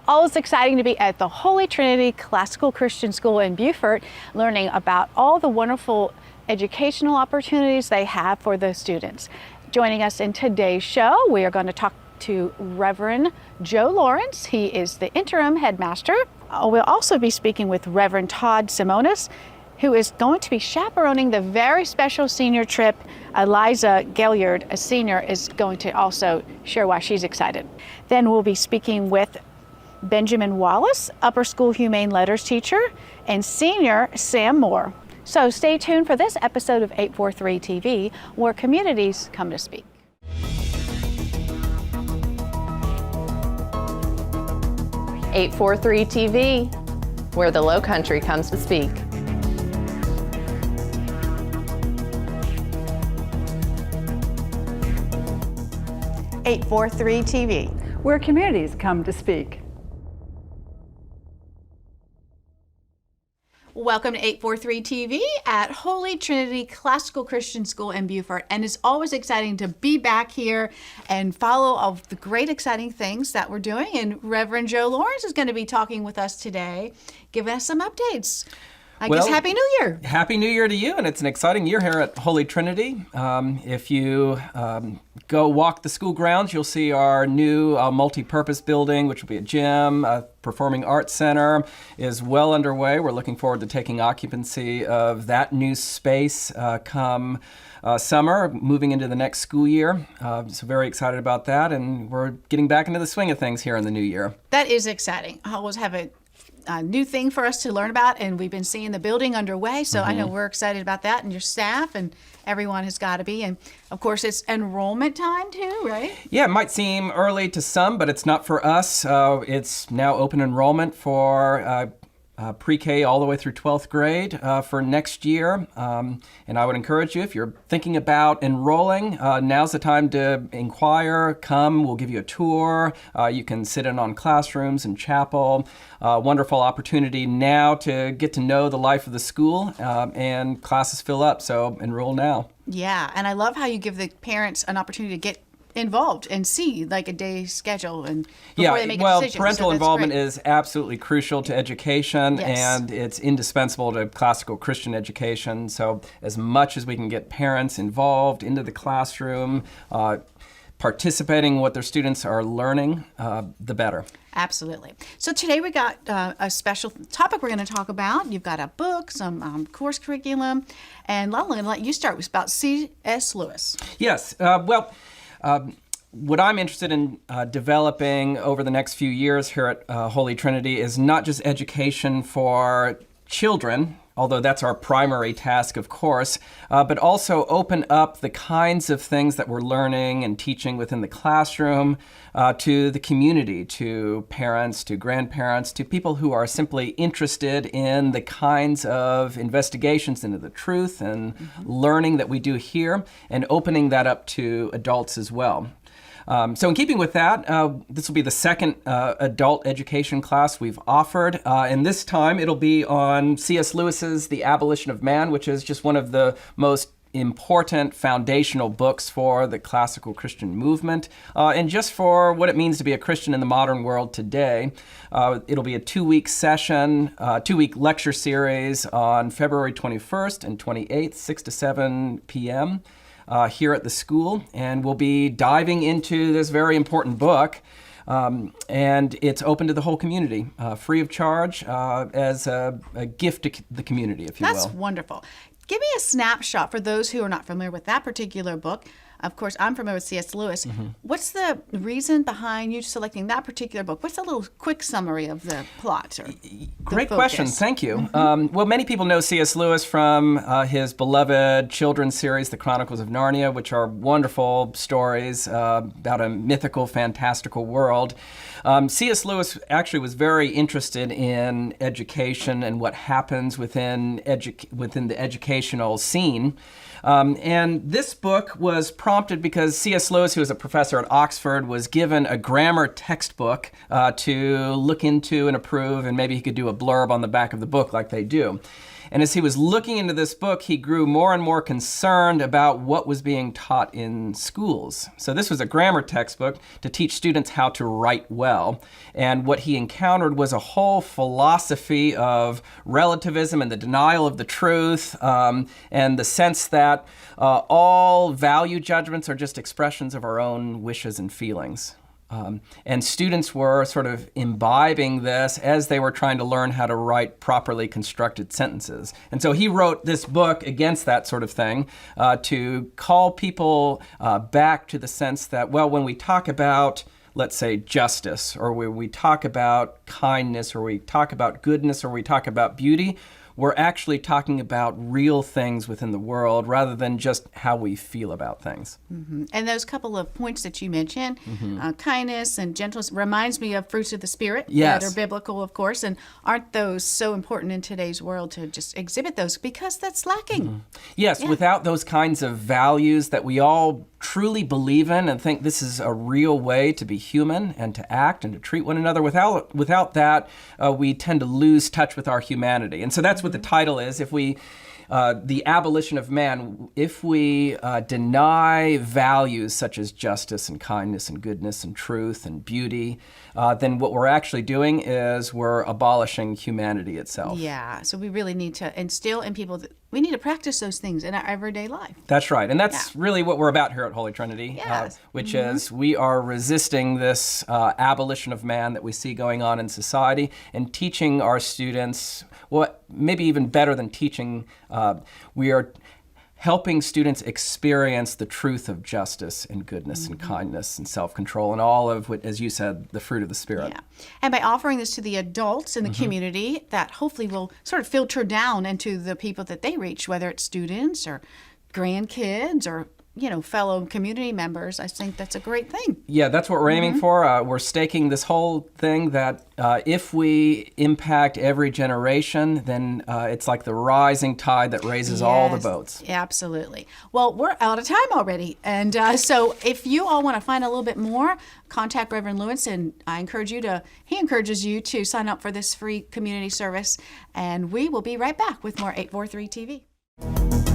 always exciting to be at the Holy Trinity Classical Christian School in Beaufort, learning about all the wonderful educational opportunities they have for the students. Joining us in today's show, we are going to talk to Reverend Joe Lawrence. He is the interim headmaster. We'll also be speaking with Reverend Todd Simonis, who is going to be chaperoning the very special senior trip. Eliza Gaillard, a senior, is going to also share why she's excited. Then we'll be speaking with Benjamin Wallace, upper school humane letters teacher, and senior Sam Moore. So stay tuned for this episode of 843 TV, where communities come to speak. .843 TV, where the Low Country comes to speak. .843 TV, where communities come to speak. Welcome to 843 TV at Holy Trinity Classical Christian School in Beaufort. And it's always exciting to be back here and follow all of the great exciting things that we're doing. And Reverend Joe Lawrence is going to be talking with us today, giving us some updates. I guess Happy New Year. Happy New Year to you, and it's an exciting year here at Holy Trinity. If you go walk the school grounds, you'll see our new multi-purpose building, which will be a gym. Performing Arts Center is well underway. We're looking forward to taking occupancy of that new space come summer, moving into the next school year. So very excited about that, and we're getting back into the swing of things here in the new year. That is exciting. I always have a new thing for us to learn about, and we've been seeing the building underway, so I know we're excited about that, and your staff and everyone has got to be. And of course, it's enrollment time too, right? Yeah, it might seem early to some, but it's not for us. It's now open enrollment for pre-K all the way through 12th grade for next year. And I would encourage you, if you're thinking about enrolling, now's the time to inquire. Come, we'll give you a tour. You can sit in on classrooms and chapel. Wonderful opportunity now to get to know the life of the school, and classes fill up, so enroll now. Yeah, and I love how you give the parents an opportunity to get involved and see like a day's schedule and before they make a decision. Parental so involvement great. is absolutely crucial to education, Yes. and it's indispensable to classical Christian education. So as much as we can get parents involved into the classroom, participating in what their students are learning, the better. Absolutely. So today we got a special topic we're going to talk about. You've got a book, some course curriculum, and I'm going to let you start. It's about C.S. Lewis. Yes. What I'm interested in developing over the next few years here at Holy Trinity is not just education for children, although that's our primary task, of course, but also open up the kinds of things that we're learning and teaching within the classroom to the community, to parents, to grandparents, to people who are simply interested in the kinds of investigations into the truth and learning that we do here, and opening that up to adults as well. So in keeping with that, this will be the second adult education class we've offered, and this time it'll be on C.S. Lewis's The Abolition of Man, which is just one of the most important foundational books for the classical Christian movement, and just for what it means to be a Christian in the modern world today. It'll be a two-week session, two-week lecture series on February 21st and 28th, 6 to 7 p.m., here at the school, and we'll be diving into this very important book, and it's open to the whole community, free of charge, as a gift to the community, if you will. That's wonderful. Give me a snapshot for those who are not familiar with that particular book. Of course, I'm familiar with C.S. Lewis. What's the reason behind you selecting that particular book? What's a little quick summary of the plot? Or Great question. Thank you. Well, many people know C.S. Lewis from his beloved children's series, The Chronicles of Narnia, which are wonderful stories about a mythical, fantastical world. C.S. Lewis actually was very interested in education and what happens within the educational scene. And this book was prompted because C.S. Lewis, who was a professor at Oxford, was given a grammar textbook to look into and approve, and maybe he could do a blurb on the back of the book like they do. And as he was looking into this book, he grew more and more concerned about what was being taught in schools. So this was a grammar textbook to teach students how to write well. And what he encountered was a whole philosophy of relativism and the denial of the truth, and the sense that all value judgments are just expressions of our own wishes and feelings. And students were sort of imbibing this as they were trying to learn how to write properly constructed sentences. And so he wrote this book against that sort of thing, to call people back to the sense that, well, when we talk about, let's say, justice, or when we talk about kindness, or we talk about goodness, or we talk about beauty, we're actually talking about real things within the world rather than just how we feel about things. Mm-hmm. And those couple of points that you mentioned, kindness and gentleness, reminds me of fruits of the Spirit that are biblical, of course. And aren't those so important in today's world to just exhibit those, because that's lacking? Yes, without those kinds of values that we all truly believe in and think this is a real way to be human and to act and to treat one another, without that, we tend to lose touch with our humanity. And so that's what the title is. If we, the abolition of man, if we deny values such as justice and kindness and goodness and truth and beauty, then what we're actually doing is we're abolishing humanity itself. Yeah, so we really need to instill in people that we need to practice those things in our everyday life. That's right. And that's really what we're about here at Holy Trinity, which is we are resisting this abolition of man that we see going on in society and teaching our students, what maybe even better than teaching, we are helping students experience the truth of justice and goodness and kindness and self-control and all of what, as you said, the fruit of the Spirit. Yeah. And by offering this to the adults in the community, that hopefully will sort of filter down into the people that they reach, whether it's students or grandkids or fellow community members. I think that's a great thing. Yeah, that's what we're aiming for. We're staking this whole thing that if we impact every generation, then it's like the rising tide that raises all the boats. Absolutely. Well, we're out of time already. And so if you all want to find a little bit more, contact Reverend Lewis, and he encourages you to sign up for this free community service. And we will be right back with more 843 TV.